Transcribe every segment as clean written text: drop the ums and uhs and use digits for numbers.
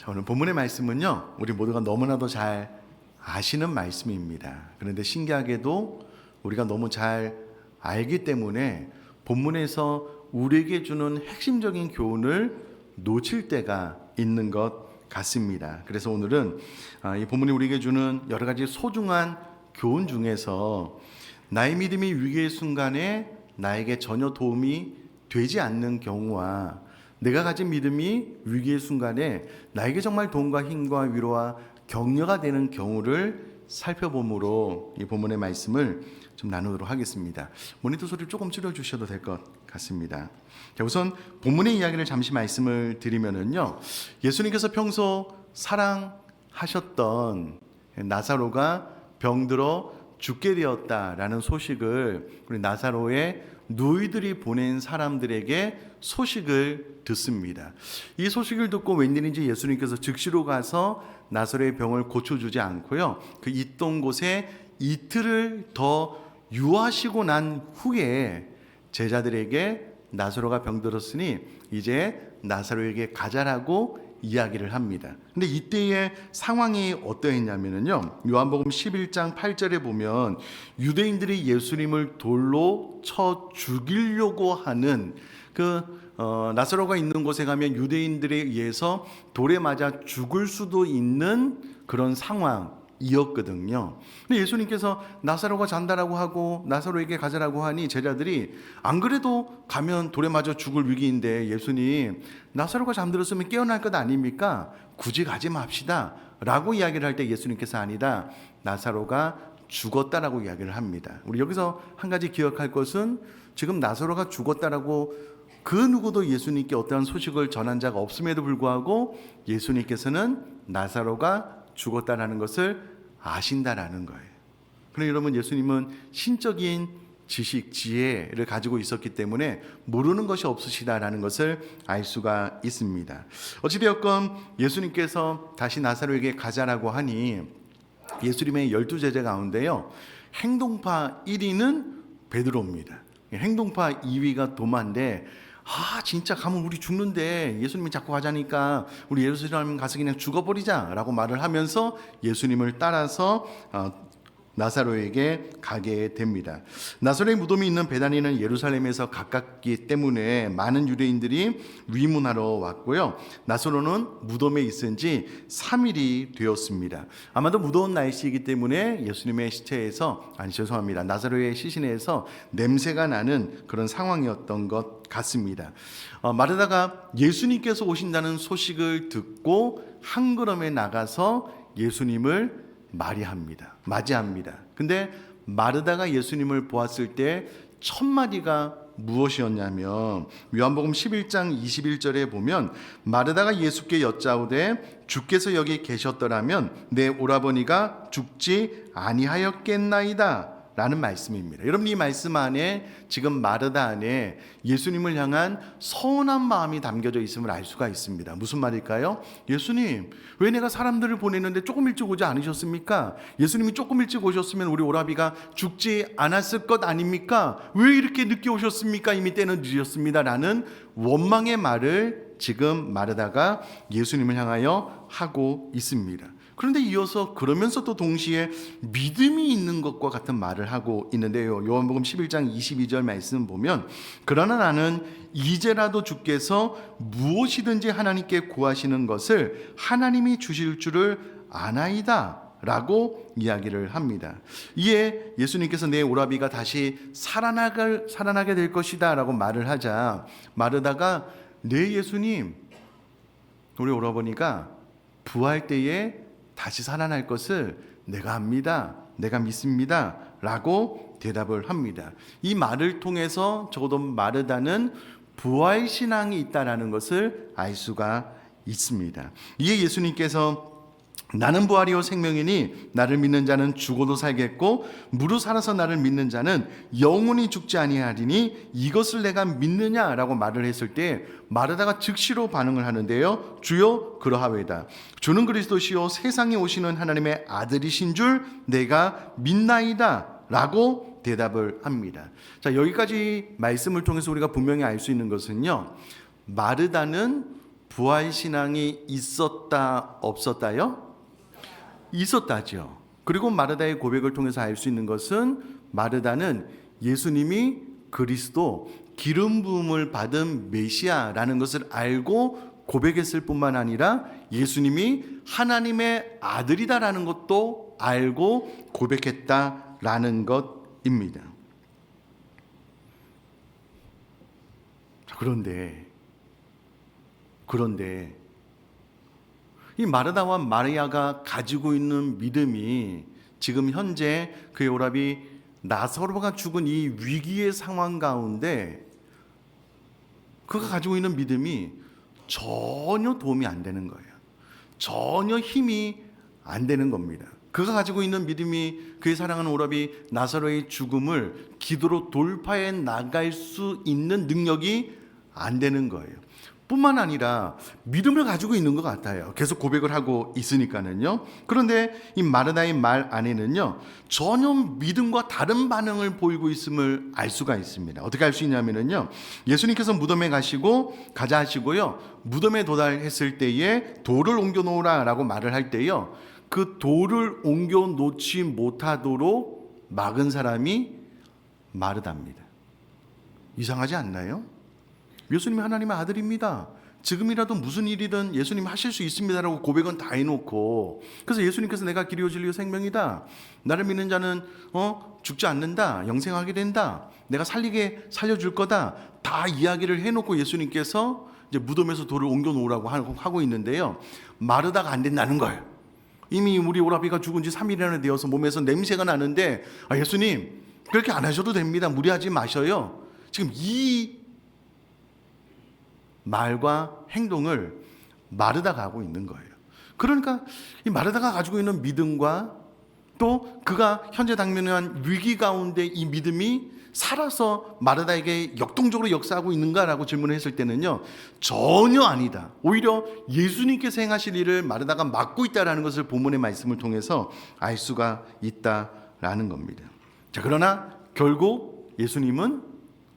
자, 오늘 본문의 말씀은요, 우리 모두가 너무나도 잘 아시는 말씀입니다. 그런데 신기하게도 우리가 너무 잘 알기 때문에 본문에서 우리에게 주는 핵심적인 교훈을 놓칠 때가 있는 것 같습니다. 그래서 오늘은 이 본문이 우리에게 주는 여러 가지 소중한 교훈 중에서 나의 믿음이 위기의 순간에 나에게 전혀 도움이 되지 않는 경우와 내가 가진 믿음이 위기의 순간에 나에게 정말 도움과 힘과 위로와 격려가 되는 경우를 살펴보므로 이 본문의 말씀을 좀 나누도록 하겠습니다. 모니터 소리 조금 줄여주셔도 될 것 같습니다. 자, 우선 본문의 이야기를 잠시 말씀을 드리면은요, 예수님께서 평소 사랑하셨던 나사로가 병들어 죽게 되었다라는 소식을 우리 나사로의 누이들이 보낸 사람들에게 소식을 듣습니다. 이 소식을 듣고 웬일인지 예수님께서 즉시로 가서 나사로의 병을 고쳐주지 않고요, 그 있던 곳에 이틀을 더 유하시고 난 후에 제자들에게 나사로가 병들었으니 이제 나사로에게 가자라고 이야기를 합니다. 근데 이때의 상황이 어떠했냐면요, 요한복음 11장 8절에 보면 유대인들이 예수님을 돌로 쳐 죽이려고 하는 나사로가 있는 곳에 가면 유대인들에 의해서 돌에 맞아 죽을 수도 있는 그런 상황이었거든요. 근데 예수님께서 나사로가 잔다라고 하고 나사로에게 가자라고 하니 제자들이 안 그래도 가면 돌에 맞아 죽을 위기인데 예수님, 나사로가 잠들었으면 깨어날 것 아닙니까? 굳이 가지 맙시다 라고 이야기를 할 때 예수님께서 아니다, 나사로가 죽었다라고 이야기를 합니다. 우리 여기서 한 가지 기억할 것은 지금 나사로가 죽었다라고 그 누구도 예수님께 어떠한 소식을 전한 자가 없음에도 불구하고 예수님께서는 나사로가 죽었다라는 것을 아신다라는 거예요. 그러나 여러분, 예수님은 신적인 지식, 지혜를 가지고 있었기 때문에 모르는 것이 없으시다라는 것을 알 수가 있습니다. 어찌되었건 예수님께서 다시 나사로에게 가자라고 하니 예수님의 12제자 가운데요, 행동파 1위는 베드로입니다. 행동파 2위가 도마인데, 진짜 가면 우리 죽는데 예수님이 자꾸 가자니까 우리 예루살렘 가서 그냥 죽어버리자라고 말을 하면서 예수님을 따라서 나사로에게 가게 됩니다. 나사로의 무덤이 있는 베다니는 예루살렘에서 가깝기 때문에 많은 유대인들이 위문하러 왔고요, 나사로는 무덤에 있은 지 3일이 되었습니다. 아마도 무더운 날씨이기 때문에 예수님의 나사로의 시신에서 냄새가 나는 그런 상황이었던 것 같습니다. 마르다가 예수님께서 오신다는 소식을 듣고 한 걸음에 나가서 예수님을 맞이합니다. 근데 마르다가 예수님을 보았을 때 첫 마디가 무엇이었냐면, 요한복음 11장 21절에 보면 마르다가 예수께 여짜오되 주께서 여기 계셨더라면 내 오라버니가 죽지 아니하였겠나이다 라는 말씀입니다. 여러분, 이 말씀 안에 지금 마르다 안에 예수님을 향한 서운한 마음이 담겨져 있음을 알 수가 있습니다. 무슨 말일까요? 예수님, 왜 내가 사람들을 보내는데 조금 일찍 오지 않으셨습니까? 예수님이 조금 일찍 오셨으면 우리 오라비가 죽지 않았을 것 아닙니까? 왜 이렇게 늦게 오셨습니까? 이미 때는 늦었습니다 라는 원망의 말을 지금 마르다가 예수님을 향하여 하고 있습니다. 그런데 이어서 그러면서 또 동시에 믿음이 있는 것과 같은 말을 하고 있는데요, 요한복음 11장 22절 말씀 보면 그러나 나는 이제라도 주께서 무엇이든지 하나님께 구하시는 것을 하나님이 주실 줄을 아나이다 라고 이야기를 합니다. 이에 예수님께서 내 오라비가 다시 살아나게 될 것이다 라고 말을 하자 마르다가, 네 예수님, 우리 오라버니가 부활 때에 다시 살아날 것을 내가 압니다, 내가 믿습니다 라고 대답을 합니다. 이 말을 통해서 적어도 마르다는 부활신앙이 있다는 것을 알 수가 있습니다. 이에 예수님께서 나는 부활이요 생명이니 나를 믿는 자는 죽어도 살겠고 무릇 살아서 나를 믿는 자는 영원히 죽지 아니하리니 이것을 내가 믿느냐라고 말을 했을 때 마르다가 즉시로 반응을 하는데요, 주여 그러하외다. 주는 그리스도시요 세상에 오시는 하나님의 아들이신 줄 내가 믿나이다 라고 대답을 합니다. 자, 여기까지 말씀을 통해서 우리가 분명히 알 수 있는 것은요, 마르다는 부활 신앙이 있었다 없었다요? 있었다죠. 그리고 마르다의 고백을 통해서 알 수 있는 것은 마르다는 예수님이 그리스도 기름 부음을 받은 메시아라는 것을 알고 고백했을 뿐만 아니라 예수님이 하나님의 아들이다라는 것도 알고 고백했다라는 것입니다. 그런데 이 마르다와 마리아가 가지고 있는 믿음이 지금 현재 그의 오라비 나사로가 죽은 이 위기의 상황 가운데 그가 가지고 있는 믿음이 전혀 도움이 안 되는 거예요. 전혀 힘이 안 되는 겁니다. 그가 가지고 있는 믿음이 그의 사랑하는 오라비 나사로의 죽음을 기도로 돌파해 나갈 수 있는 능력이 안 되는 거예요. 뿐만 아니라 믿음을 가지고 있는 것 같아요. 계속 고백을 하고 있으니까는요. 그런데 이 마르다의 말 안에는요, 전혀 믿음과 다른 반응을 보이고 있음을 알 수가 있습니다. 어떻게 알 수 있냐면요, 예수님께서 무덤에 가자 하시고요, 무덤에 도달했을 때에 돌을 옮겨 놓으라라고 말을 할 때요, 그 돌을 옮겨 놓지 못하도록 막은 사람이 마르다입니다. 이상하지 않나요? 예수님이 하나님의 아들입니다. 지금이라도 무슨 일이든 예수님 하실 수 있습니다라고 고백은 다 해놓고, 그래서 예수님께서 내가 길이요 진리요 생명이다, 나를 믿는 자는 죽지 않는다, 영생하게 된다, 내가 살려줄 거다, 다 이야기를 해놓고 예수님께서 이제 무덤에서 돌을 옮겨 놓으라고 하고 있는데요, 마르다가 안 된다는 걸. 이미 우리 오라비가 죽은 지 3일이나 되어서 몸에서 냄새가 나는데, 예수님 그렇게 안 하셔도 됩니다, 무리하지 마셔요. 지금 이 말과 행동을 마르다가 하고 있는 거예요. 그러니까 이 마르다가 가지고 있는 믿음과 또 그가 현재 당면한 위기 가운데 이 믿음이 살아서 마르다에게 역동적으로 역사하고 있는가라고 질문을 했을 때는요, 전혀 아니다. 오히려 예수님께서 행하실 일을 마르다가 막고 있다라는 것을 본문의 말씀을 통해서 알 수가 있다라는 겁니다. 자, 그러나 결국 예수님은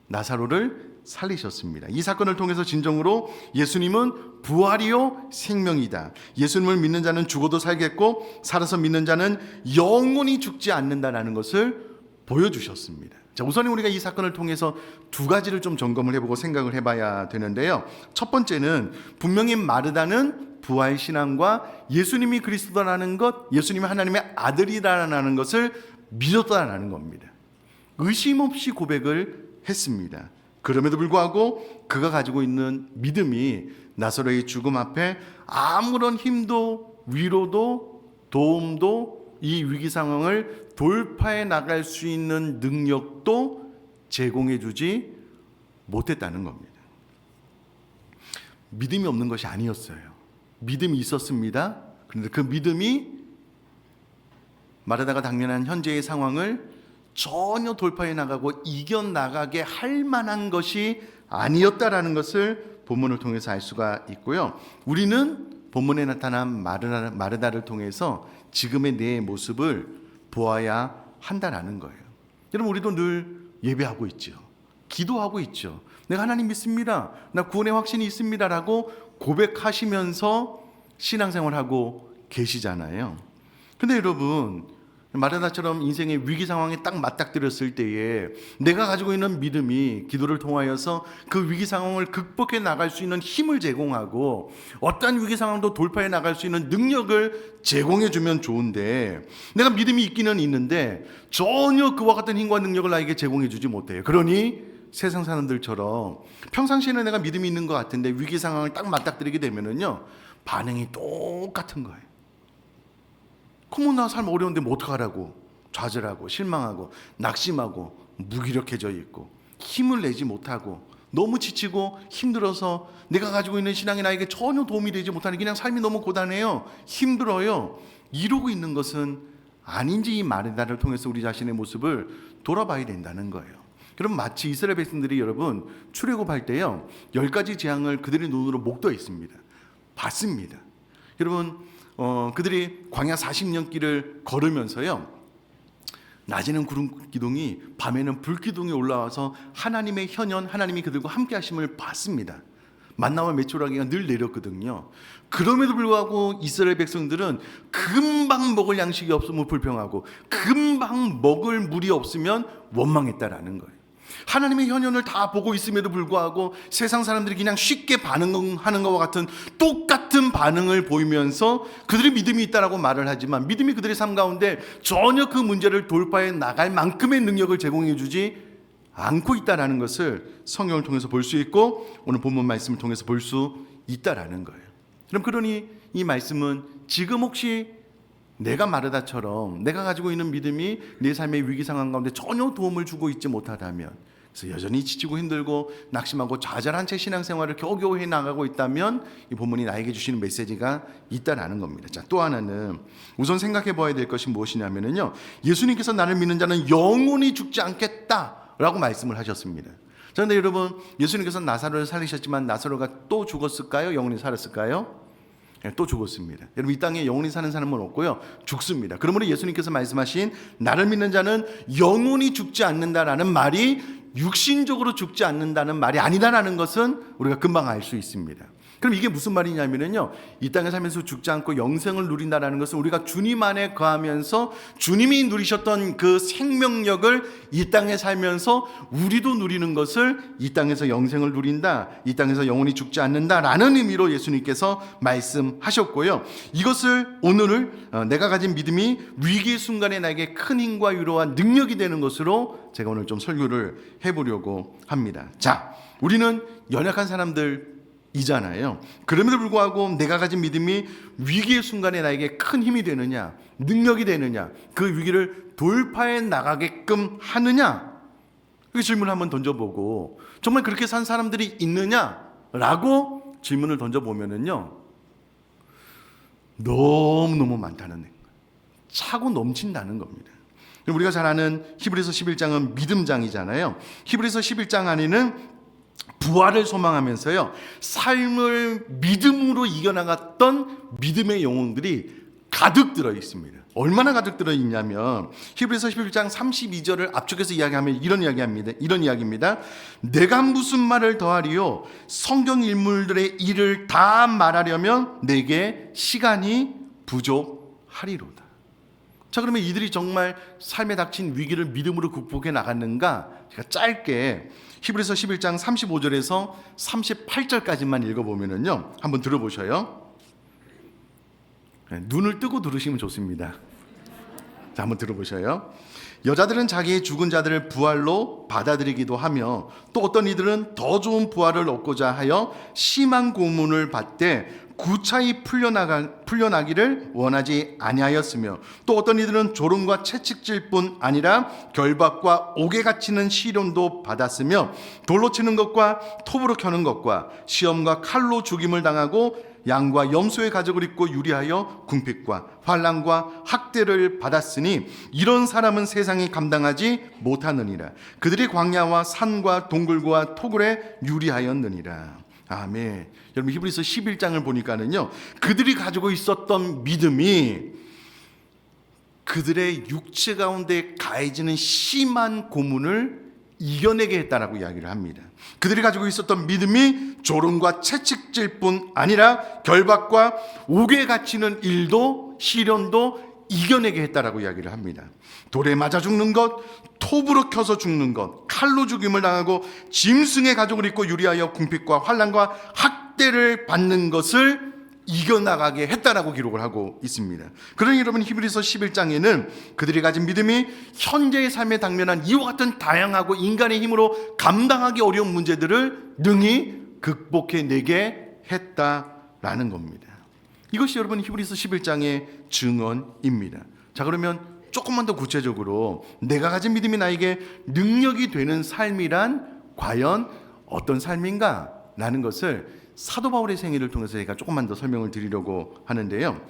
나사로를 살리셨습니다. 이 사건을 통해서 진정으로 예수님은 부활이요 생명이다, 예수님을 믿는 자는 죽어도 살겠고 살아서 믿는 자는 영원히 죽지 않는다라는 것을 보여주셨습니다. 자, 우선 우리가 이 사건을 통해서 두 가지를 좀 점검을 해보고 생각을 해봐야 되는데요, 첫 번째는 분명히 마르다는 부활 신앙과 예수님이 그리스도라는 것, 예수님이 하나님의 아들이라는 것을 믿었다라는 겁니다. 의심 없이 고백을 했습니다. 그럼에도 불구하고 그가 가지고 있는 믿음이 나사로의 죽음 앞에 아무런 힘도 위로도 도움도 이 위기 상황을 돌파해 나갈 수 있는 능력도 제공해 주지 못했다는 겁니다. 믿음이 없는 것이 아니었어요. 믿음이 있었습니다. 그런데 그 믿음이 마르다가 당면한 현재의 상황을 전혀 돌파해 나가고 이겨나가게 할 만한 것이 아니었다라는 것을 본문을 통해서 알 수가 있고요, 우리는 본문에 나타난 마르다를 통해서 지금의 내 모습을 보아야 한다라는 거예요. 여러분, 우리도 늘 예배하고 있죠. 기도하고 있죠. 내가 하나님 믿습니다, 나 구원의 확신이 있습니다라고 고백하시면서 신앙생활하고 계시잖아요. 근데 여러분, 마르다처럼 인생의 위기 상황에 딱 맞닥뜨렸을 때에 내가 가지고 있는 믿음이 기도를 통하여서 그 위기 상황을 극복해 나갈 수 있는 힘을 제공하고 어떠한 위기 상황도 돌파해 나갈 수 있는 능력을 제공해 주면 좋은데, 내가 믿음이 있기는 있는데 전혀 그와 같은 힘과 능력을 나에게 제공해 주지 못해요. 그러니 세상 사람들처럼 평상시에는 내가 믿음이 있는 것 같은데 위기 상황을 딱 맞닥뜨리게 되면은요, 반응이 똑같은 거예요. 그러면 나 삶 어려운데 뭐 어떡하라고 좌절하고 실망하고 낙심하고 무기력해져 있고 힘을 내지 못하고 너무 지치고 힘들어서 내가 가지고 있는 신앙이 나에게 전혀 도움이 되지 못하는, 그냥 삶이 너무 고단해요, 힘들어요, 이러고 있는 것은 아닌지 이 마르다를 통해서 우리 자신의 모습을 돌아봐야 된다는 거예요. 여러분, 마치 이스라엘 백성들이 여러분 출애굽할 때요, 10가지 재앙을 그들의 눈으로 목도해 있습니다. 봤습니다. 여러분, 그들이 광야 40년 길을 걸으면서요, 낮에는 구름 기둥이 밤에는 불 기둥이 올라와서 하나님의 현현, 하나님이 그들과 함께 하심을 봤습니다. 만나와 메추라기가 늘 내렸거든요. 그럼에도 불구하고 이스라엘 백성들은 금방 먹을 양식이 없으면 불평하고 금방 먹을 물이 없으면 원망했다라는 거예요. 하나님의 현현을 다 보고 있음에도 불구하고 세상 사람들이 그냥 쉽게 반응하는 것과 같은 똑같은 반응을 보이면서 그들의 믿음이 있다라고 말을 하지만 믿음이 그들의 삶 가운데 전혀 그 문제를 돌파해 나갈 만큼의 능력을 제공해 주지 않고 있다라는 것을 성경을 통해서 볼 수 있고 오늘 본문 말씀을 통해서 볼 수 있다라는 거예요. 그럼 그러니 이 말씀은 지금 혹시 내가 마르다처럼 내가 가지고 있는 믿음이 내 삶의 위기 상황 가운데 전혀 도움을 주고 있지 못하다면, 그래서 여전히 지치고 힘들고 낙심하고 좌절한 채 신앙생활을 겨우겨우 해나가고 있다면 이 본문이 나에게 주시는 메시지가 있다라는 겁니다. 자, 또 하나는 우선 생각해 봐야 될 것이 무엇이냐면요, 예수님께서 나를 믿는 자는 영원히 죽지 않겠다라고 말씀을 하셨습니다. 그런데 여러분, 예수님께서 나사로를 살리셨지만 나사로가 또 죽었을까요? 영원히 살았을까요? 또 죽었습니다. 여러분, 이 땅에 영원히 사는 사람은 없고요, 죽습니다. 그러므로 예수님께서 말씀하신 나를 믿는 자는 영원히 죽지 않는다라는 말이 육신적으로 죽지 않는다는 말이 아니다라는 것은 우리가 금방 알 수 있습니다. 그럼 이게 무슨 말이냐면요, 이 땅에 살면서 죽지 않고 영생을 누린다라는 것은 우리가 주님 안에 거하면서 주님이 누리셨던 그 생명력을 이 땅에 살면서 우리도 누리는 것을 이 땅에서 영생을 누린다, 이 땅에서 영원히 죽지 않는다라는 의미로 예수님께서 말씀하셨고요. 이것을 오늘을 내가 가진 믿음이 위기의 순간에 나에게 큰 힘과 위로와 능력이 되는 것으로 제가 오늘 좀 설교를 해보려고 합니다. 자, 우리는 연약한 사람들 이잖아요. 그럼에도 불구하고 내가 가진 믿음이 위기의 순간에 나에게 큰 힘이 되느냐, 능력이 되느냐, 그 위기를 돌파해 나가게끔 하느냐, 그 질문을 한번 던져보고 정말 그렇게 산 사람들이 있느냐라고 질문을 던져보면은요, 너무너무 많다는 거예요. 차고 넘친다는 겁니다. 우리가 잘 아는 히브리서 11장은 믿음장이잖아요. 히브리서 11장 안에는 부활을 소망하면서요, 삶을 믿음으로 이겨나갔던 믿음의 영웅들이 가득 들어 있습니다. 얼마나 가득 들어 있냐면 히브리서 11장 32절을 압축해서 이야기하면 이런 이야기입니다. 내가 무슨 말을 더하리요? 성경 인물들의 일을 다 말하려면 내게 시간이 부족하리로다. 자, 그러면 이들이 정말 삶에 닥친 위기를 믿음으로 극복해 나갔는가? 제가 짧게 히브리서 11장 35절에서 38절까지만 읽어보면요, 한번 들어보셔요. 눈을 뜨고 들으시면 좋습니다. 자, 한번 들어보셔요. 여자들은 자기의 죽은 자들을 부활로 받아들이기도 하며 또 어떤 이들은 더 좋은 부활을 얻고자 하여 심한 고문을 받되 구차히 풀려나기를 원하지 아니하였으며 또 어떤 이들은 조롱과 채찍질 뿐 아니라 결박과 옥에 갇히는 시련도 받았으며 돌로 치는 것과 톱으로 켜는 것과 시험과 칼로 죽임을 당하고 양과 염소의 가죽을 입고 유리하여 궁핍과 환난과 학대를 받았으니 이런 사람은 세상이 감당하지 못하느니라. 그들이 광야와 산과 동굴과 토굴에 유리하였느니라. 아멘. 여러분, 히브리서 11장을 보니까는요, 그들이 가지고 있었던 믿음이 그들의 육체 가운데 가해지는 심한 고문을 이겨내게 했다라고 이야기를 합니다. 그들이 가지고 있었던 믿음이 조롱과 채찍질 뿐 아니라 결박과 옥에 갇히는 일도 시련도 이겨내게 했다라고 이야기를 합니다. 돌에 맞아 죽는 것, 톱으로 켜서 죽는 것, 칼로 죽임을 당하고 짐승의 가죽을 입고 유리하여 궁핍과 환난과 학대를 받는 것을 이겨나가게 했다라고 기록을 하고 있습니다. 그러니 여러분, 히브리서 11장에는 그들이 가진 믿음이 현재의 삶에 당면한 이와 같은 다양하고 인간의 힘으로 감당하기 어려운 문제들을 능히 극복해내게 했다라는 겁니다. 이것이 여러분 히브리서 11장의 증언입니다. 자, 그러면 조금만 더 구체적으로 내가 가진 믿음이 나에게 능력이 되는 삶이란 과연 어떤 삶인가? 라는 것을 사도 바울의 생애를 통해서 제가 조금만 더 설명을 드리려고 하는데요,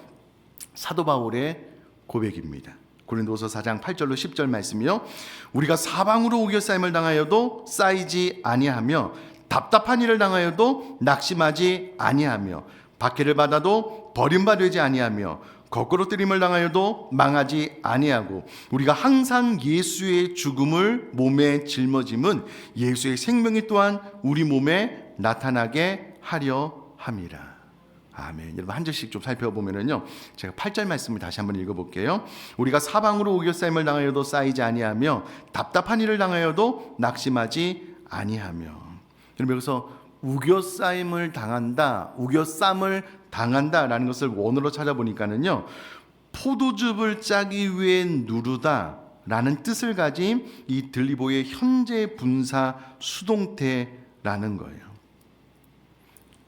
사도 바울의 고백입니다. 고린도서 4장 8절로 10절 말씀이요, 우리가 사방으로 우겨싸임을 당하여도 쌓이지 아니하며 답답한 일을 당하여도 낙심하지 아니하며 박해를 받아도 버림받지 아니하며 거꾸로 뜨림을 당하여도 망하지 아니하고 우리가 항상 예수의 죽음을 몸에 짊어짐은 예수의 생명이 또한 우리 몸에 나타나게 하려 함이라. 아멘. 여러분 한 절씩 좀 살펴보면은요, 제가 8절 말씀을 다시 한번 읽어볼게요. 우리가 사방으로 우겨싸임을 당하여도 쌓이지 아니하며 답답한 일을 당하여도 낙심하지 아니하며. 여러분 여기서 우겨싸임을 당한다, 우겨쌈을 당한다라는 것을 원어로 찾아보니까는요, 포도즙을 짜기 위해 누르다 라는 뜻을 가진 이 들리보의 현재 분사 수동태라는 거예요.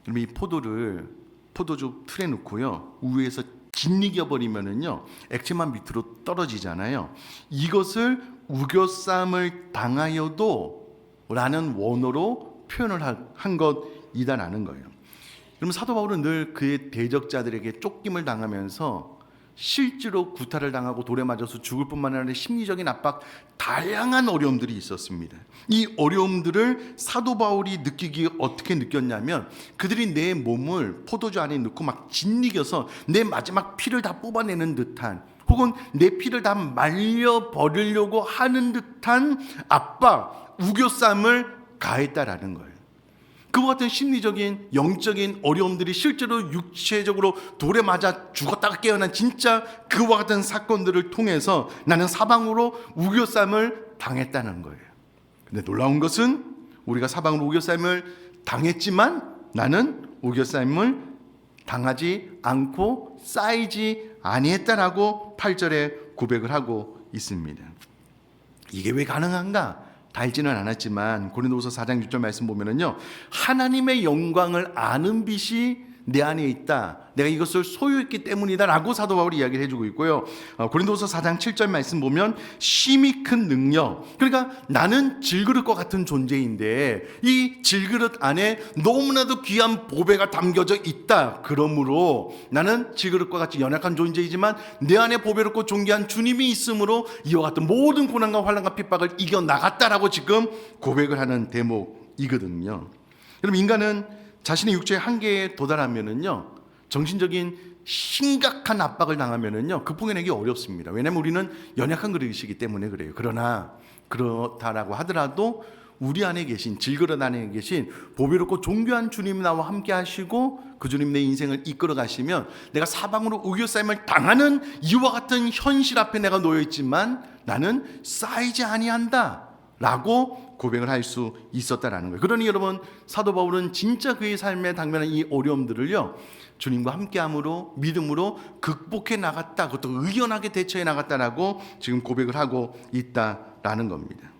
그럼 이 포도즙 틀에 넣고요, 위에서 짓이겨 버리면은요, 액체만 밑으로 떨어지잖아요. 이것을 우겨쌈을 당하여도 라는 원어로 표현을 한 것이다라는 거예요. 그러면 사도 바울은 늘 그의 대적자들에게 쫓김을 당하면서 실제로 구타를 당하고 돌에 맞아서 죽을 뿐만 아니라 심리적인 압박, 다양한 어려움들이 있었습니다. 이 어려움들을 사도 바울이 느끼기에 어떻게 느꼈냐면, 그들이 내 몸을 포도주 안에 넣고 막 짓이겨서 내 마지막 피를 다 뽑아내는 듯한, 혹은 내 피를 다 말려버리려고 하는 듯한 압박, 우겨쌈을 가했다라는 거예요. 그와 같은 심리적인 영적인 어려움들이 실제로 육체적으로 돌에 맞아 죽었다가 깨어난 진짜 그와 같은 사건들을 통해서 나는 사방으로 우겨쌈을 당했다는 거예요. 근데 놀라운 것은 우리가 사방으로 우겨쌈을 당했지만 나는 우겨쌈을 당하지 않고 쌓이지 아니했다라고 8절에 고백을 하고 있습니다. 이게 왜 가능한가? 알지는 않았지만 고린도후서 4장 6절 말씀 보면은요, 하나님의 영광을 아는 빛이 내 안에 있다, 내가 이것을 소유했기 때문이다라고 사도 바울이 이야기를 해주고 있고요. 고린도후서 4장 7절 말씀 보면 심히 큰 능력, 그러니까 나는 질그릇과 같은 존재인데 이 질그릇 안에 너무나도 귀한 보배가 담겨져 있다. 그러므로 나는 질그릇과 같이 연약한 존재이지만 내 안에 보배롭고 존귀한 주님이 있으므로 이와 같은 모든 고난과 환난과 핍박을 이겨나갔다라고 지금 고백을 하는 대목이거든요. 여러분 인간은 자신의 육체의 한계에 도달하면은요, 정신적인 심각한 압박을 당하면은요, 극복해내기 어렵습니다. 왜냐하면 우리는 연약한 그릇이기 때문에 그래요. 그러나 그렇다라고 하더라도 우리 안에 계신, 질그릇 안에 계신 보배롭고 존귀한 주님 나와 함께 하시고 그 주님 내 인생을 이끌어 가시면 내가 사방으로 우겨싸임을 당하는 이와 같은 현실 앞에 내가 놓여 있지만 나는 쌓이지 아니한다 라고 고백을 할 수 있었다라는 거예요. 그러니 여러분, 사도 바울은 진짜 그의 삶에 당면한 이 어려움들을요, 주님과 함께함으로, 믿음으로 극복해 나갔다, 그것도 의연하게 대처해 나갔다라고 지금 고백을 하고 있다라는 겁니다.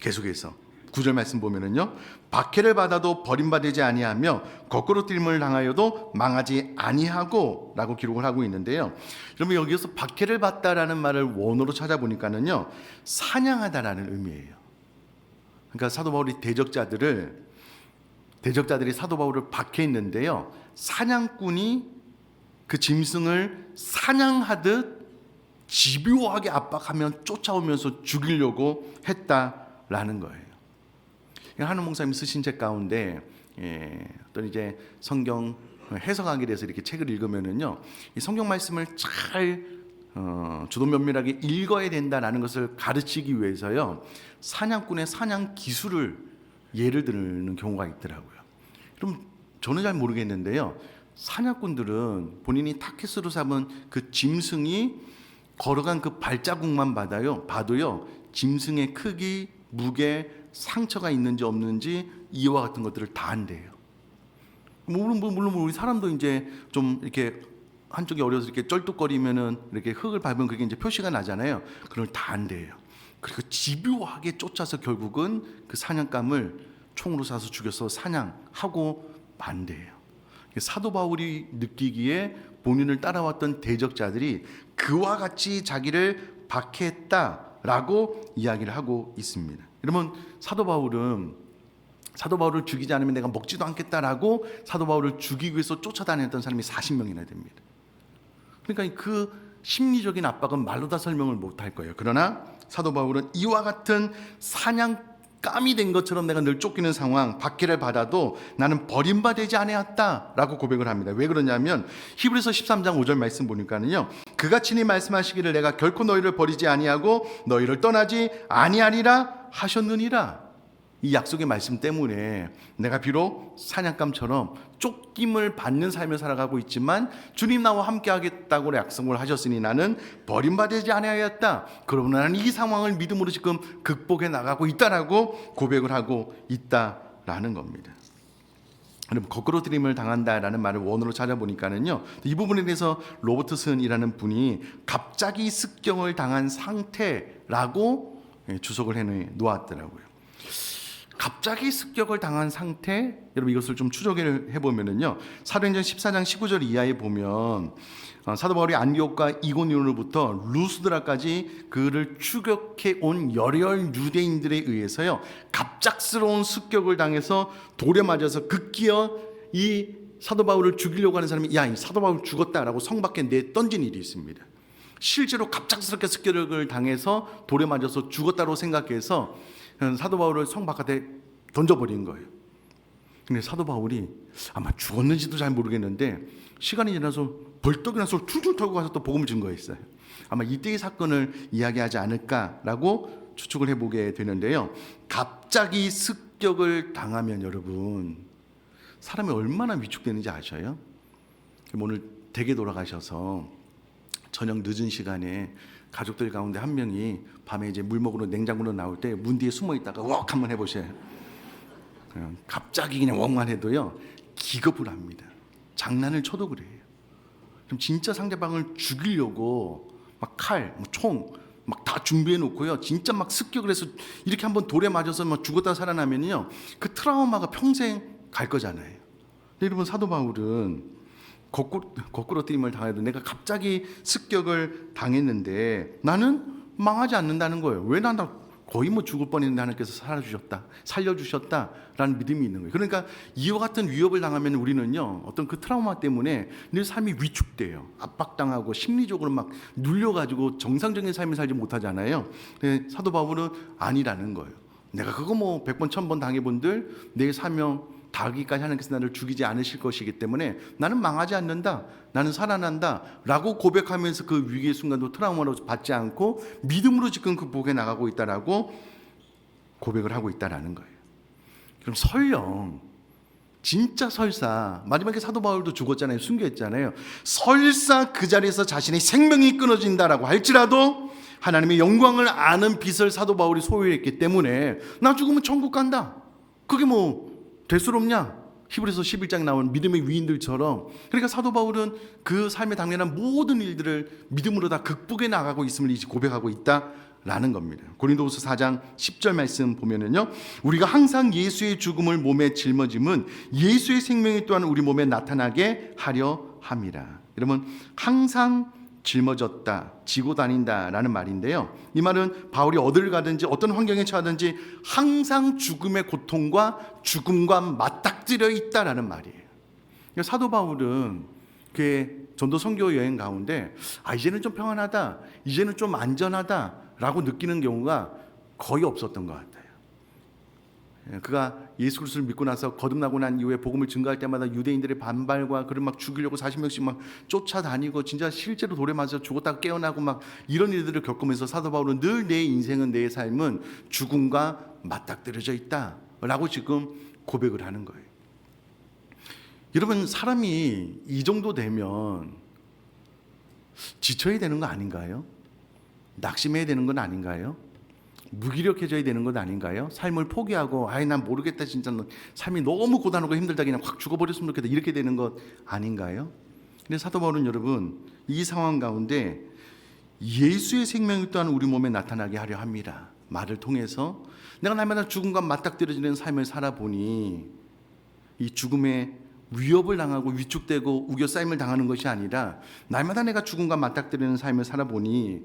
계속해서 9절 말씀 보면은요, 박해를 받아도 버림받지 아니하며 거꾸로 뛸을 당하여도 망하지 아니하고 라고 기록을 하고 있는데요. 여러분 여기서 박해를 받다라는 말을 원어로 찾아보니까는요, 사냥하다라는 의미예요. 그러니까 사도 바울이 대적자들이 사도 바울을 박해했는데요, 사냥꾼이 그 짐승을 사냥하듯 집요하게 압박하면 쫓아오면서 죽이려고 했다라는 거예요. 하는 목사님 쓰신 책 가운데 어떤 이제 성경 해석하기에 대해서 이렇게 책을 읽으면은요, 이 성경 말씀을 잘 주도 면밀하게 읽어야 된다라는 것을 가르치기 위해서요, 사냥꾼의 사냥 기술을 예를 드는 경우가 있더라고요. 그럼 저는 잘 모르겠는데요, 사냥꾼들은 본인이 타켓으로 잡은 그 짐승이 걸어간 그 발자국만 봐도요, 짐승의 크기, 무게, 상처가 있는지 없는지 이와 같은 것들을 다 한대요. 물론 우리 사람도 이제 좀 이렇게 한쪽이 어려서 이렇게 쩔뚝거리면은 이렇게 흙을 밟으면 그게 이제 표시가 나잖아요. 그걸 다 한대요. 그리고 집요하게 쫓아서 결국은 그 사냥감을 총으로 쏴서 죽여서 사냥하고 만대요. 사도 바울이 느끼기에 본인을 따라왔던 대적자들이 그와 같이 자기를 박해했다라고 이야기를 하고 있습니다. 여러분, 사도 바울을 죽이지 않으면 내가 먹지도 않겠다라고 사도 바울을 죽이기 위해서 쫓아다녔던 사람이 40명이나 됩니다. 그러니까 그 심리적인 압박은 말로 다 설명을 못할 거예요. 그러나 사도 바울은 이와 같은 사냥감이 된 것처럼 내가 늘 쫓기는 상황, 박해를 받아도 나는 버림받지 아니었다라고 고백을 합니다. 왜 그러냐면 히브리서 13장 5절 말씀 보니까는요, 그가 친히 말씀하시기를 내가 결코 너희를 버리지 아니하고 너희를 떠나지 아니하리라 하셨느니라. 이 약속의 말씀 때문에 내가 비록 사냥감처럼 쫓김을 받는 삶을 살아가고 있지만 주님 나와 함께 하겠다고 약속을 하셨으니 나는 버림받지 아니하였다. 그러나 나는 이 상황을 믿음으로 지금 극복해 나가고 있다라고 고백을 하고 있다라는 겁니다. 여러분, 거꾸로 들임을 당한다라는 말을 원어로 찾아보니까는요, 이 부분에 대해서 로버트슨이라는 분이 갑자기 습격을 당한 상태라고 주석을 해 놓았더라고요. 갑자기 습격을 당한 상태, 여러분 이것을 좀 추적해 보면은요, 사도행전 14장 19절 이하에 보면 사도 바울이 안디옥과 이고니온으로부터 루스드라까지 그를 추격해 온 열혈 유대인들에 의해서요, 갑작스러운 습격을 당해서 돌에 맞아서 급기어 이 사도 바울을 죽이려고 하는 사람이 야, 이 사도 바울 죽었다라고 성 밖에 내던진 일이 있습니다. 실제로 갑작스럽게 습격을 당해서 돌에 맞아서 죽었다고 생각해서 사도 바울을 성 바깥에 던져버린 거예요. 근데 사도 바울이 아마 죽었는지도 잘 모르겠는데 시간이 지나서 벌떡 일어나서 툴툴 털고 가서 또 복음을 증거했어요. 아마 이때의 사건을 이야기하지 않을까라고 추측을 해보게 되는데요. 갑자기 습격을 당하면 여러분 사람이 얼마나 위축되는지 아셔요? 오늘 댁에 돌아가셔서 저녁 늦은 시간에 가족들 가운데 한 명이 밤에 이제 물 먹으러 냉장고로 나올 때 문 뒤에 숨어 있다가 웍 한번 해보세요. 그냥 갑자기 그냥 웍만 해도요 기겁을 합니다. 장난을 쳐도 그래요. 그럼 진짜 상대방을 죽이려고 막 칼, 총 막 다 준비해 놓고요. 진짜 막 습격을 해서 이렇게 한번 돌에 맞아서 막 죽었다 살아나면요 그 트라우마가 평생 갈 거잖아요. 근데 여러분 사도 바울은 거꾸로 뛰임을 당해도 내가 갑자기 습격을 당했는데 나는 망하지 않는다는 거예요. 왜 난 거의 죽을 뻔했는데 하나님께서 살려주셨다라는 믿음이 있는 거예요. 그러니까 이와 같은 위협을 당하면 우리는요 어떤 그 트라우마 때문에 늘 삶이 위축돼요. 압박당하고 심리적으로 막 눌려가지고 정상적인 삶을 살지 못하잖아요. 근데 사도 바울은 아니라는 거예요. 내가 그거 100번 1000번 당해본들 내 사명 다하기까지 하나님께서 나를 죽이지 않으실 것이기 때문에 나는 망하지 않는다, 나는 살아난다 라고 고백하면서 그 위기의 순간도 트라우마로 받지 않고 믿음으로 지금 극복해 나가고 있다라고 고백을 하고 있다라는 거예요. 그럼 설령 진짜 설사 마지막에 사도 바울도 죽었잖아요. 순교했잖아요. 설사 그 자리에서 자신의 생명이 끊어진다라고 할지라도 하나님의 영광을 아는 빛을 사도 바울이 소유했기 때문에 나 죽으면 천국 간다, 그게 대수롭냐? 히브리서 11장에 나온 믿음의 위인들처럼. 그러니까 사도 바울은 그 삶에 당면한 모든 일들을 믿음으로 다 극복해 나가고 있음을 이제 고백하고 있다라는 겁니다. 고린도후서 4장 10절 말씀 보면은요, 우리가 항상 예수의 죽음을 몸에 짊어짐은 예수의 생명이 또한 우리 몸에 나타나게 하려 함이라. 여러분, 항상 짊어졌다, 지고 다닌다라는 말인데요. 이 말은 바울이 어딜 가든지 어떤 환경에 처하든지 항상 죽음의 고통과 죽음과 맞닥뜨려 있다라는 말이에요. 사도 바울은 그의 전도 선교 여행 가운데 이제는 좀 평안하다, 이제는 좀 안전하다라고 느끼는 경우가 거의 없었던 것 같아요. 그가 예수 그리스도를 믿고 나서 거듭나고 난 이후에 복음을 증거할 때마다 유대인들의 반발과 그를 막 죽이려고 40명씩 막 쫓아다니고 진짜 실제로 돌에 맞아 죽었다가 깨어나고 막 이런 일들을 겪으면서 사도 바울은 늘 내 인생은, 내 삶은 죽음과 맞닥뜨려져 있다라고 지금 고백을 하는 거예요. 여러분, 사람이 이 정도 되면 지쳐야 되는 거 아닌가요? 낙심해야 되는 건 아닌가요? 무기력해져야 되는 것 아닌가요? 삶을 포기하고 난 모르겠다, 진짜 삶이 너무 고단하고 힘들다, 그냥 확 죽어버렸으면 좋겠다, 이렇게 되는 것 아닌가요? 근데 사도 바울은 여러분 이 상황 가운데 예수의 생명이 또한 우리 몸에 나타나게 하려 합니다 말을 통해서 내가 날마다 죽음과 맞닥뜨려지는 삶을 살아보니 이 죽음의 위협을 당하고 위축되고 우겨싸임을 당하는 것이 아니라 날마다 내가 죽음과 맞닥뜨리는 삶을 살아보니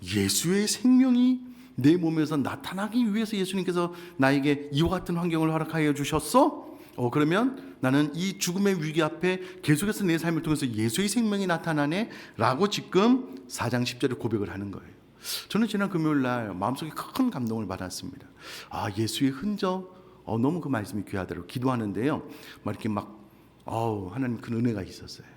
예수의 생명이 내 몸에서 나타나기 위해서 예수님께서 나에게 이와 같은 환경을 허락하여 주셨어? 그러면 나는 이 죽음의 위기 앞에 계속해서 내 삶을 통해서 예수의 생명이 나타나네 라고 지금 4장 10절에 고백을 하는 거예요. 저는 지난 금요일 날 마음속에 큰 감동을 받았습니다. 예수의 흔적, 너무 그 말씀이 귀하더라고요. 기도하는데요 이렇게 하나님 그 은혜가 있었어요.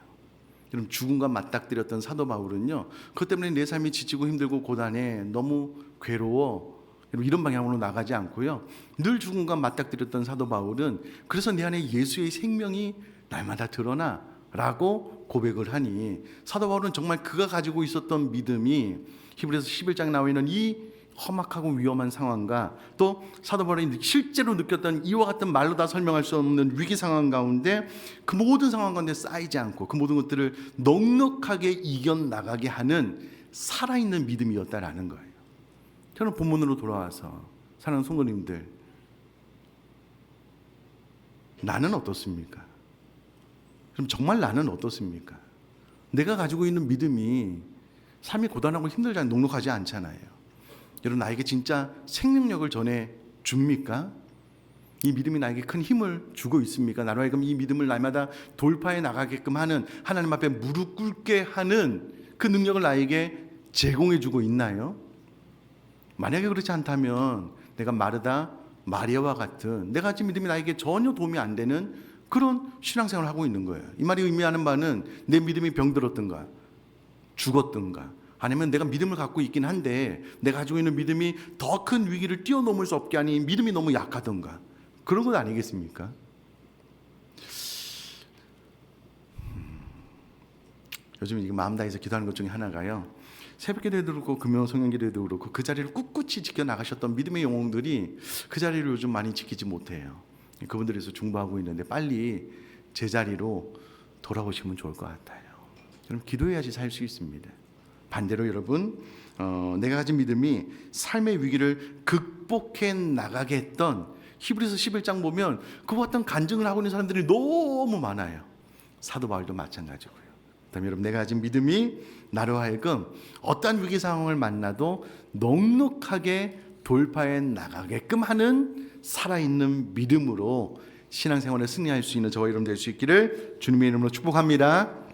그럼 죽음과 맞닥뜨렸던 사도 바울은요, 그것 때문에 내 삶이 지치고 힘들고 고단해, 너무 괴로워, 여러분, 이런 방향으로 나가지 않고요. 늘 죽음과 맞닥뜨렸던 사도 바울은 그래서 내 안에 예수의 생명이 날마다 드러나라고 고백을 하니, 사도 바울은 정말 그가 가지고 있었던 믿음이 히브리서 11장에 나와 있는 이 험악하고 위험한 상황과 또 사도 바울이 실제로 느꼈던 이와 같은 말로 다 설명할 수 없는 위기 상황 가운데 그 모든 상황 가운데 쌓이지 않고 그 모든 것들을 넉넉하게 이겨나가게 하는 살아있는 믿음이었다라는 거예요. 저는 본문으로 돌아와서 사랑하는 성도님들, 나는 어떻습니까? 그럼 정말 나는 어떻습니까? 내가 가지고 있는 믿음이 삶이 고단하고 힘들지 않고 녹록하지 않잖아요. 여러분, 나에게 진짜 생명력을 전해 줍니까? 이 믿음이 나에게 큰 힘을 주고 있습니까? 나로 하여금 이 믿음을 날마다 돌파해 나가게끔 하는, 하나님 앞에 무릎 꿇게 하는 그 능력을 나에게 제공해 주고 있나요? 만약에 그렇지 않다면 내가 마르다 마리아와 같은 내가 가진 믿음이 나에게 전혀 도움이 안 되는 그런 신앙생활을 하고 있는 거예요. 이 말이 의미하는 바는 내 믿음이 병들었든가 죽었든가, 아니면 내가 믿음을 갖고 있긴 한데 내가 가지고 있는 믿음이 더 큰 위기를 뛰어넘을 수 없게 하니 믿음이 너무 약하던가, 그런 것 아니겠습니까? 요즘 이게 마음 다해서 기도하는 것 중에 하나가요, 새벽 기도에도 그렇고 금요 성령 기도에도 그렇고 그 자리를 꿋꿋이 지켜나가셨던 믿음의 영웅들이 그 자리를 요즘 많이 지키지 못해요. 그분들에서 중보하고 있는데 빨리 제자리로 돌아오시면 좋을 것 같아요. 그럼 기도해야지 살 수 있습니다. 반대로 여러분, 내가 가진 믿음이 삶의 위기를 극복해 나가게 했던 히브리서 11장 보면 그와 같은 간증을 하고 있는 사람들이 너무 많아요. 사도 바울도 마찬가지고요. 그다음에 여러분, 내가 가진 믿음이 나로 하여금 어떠한 위기 상황을 만나도 넉넉하게 돌파해 나가게끔 하는 살아있는 믿음으로 신앙생활에 승리할 수 있는 저와 여러분 될 수 있기를 주님의 이름으로 축복합니다.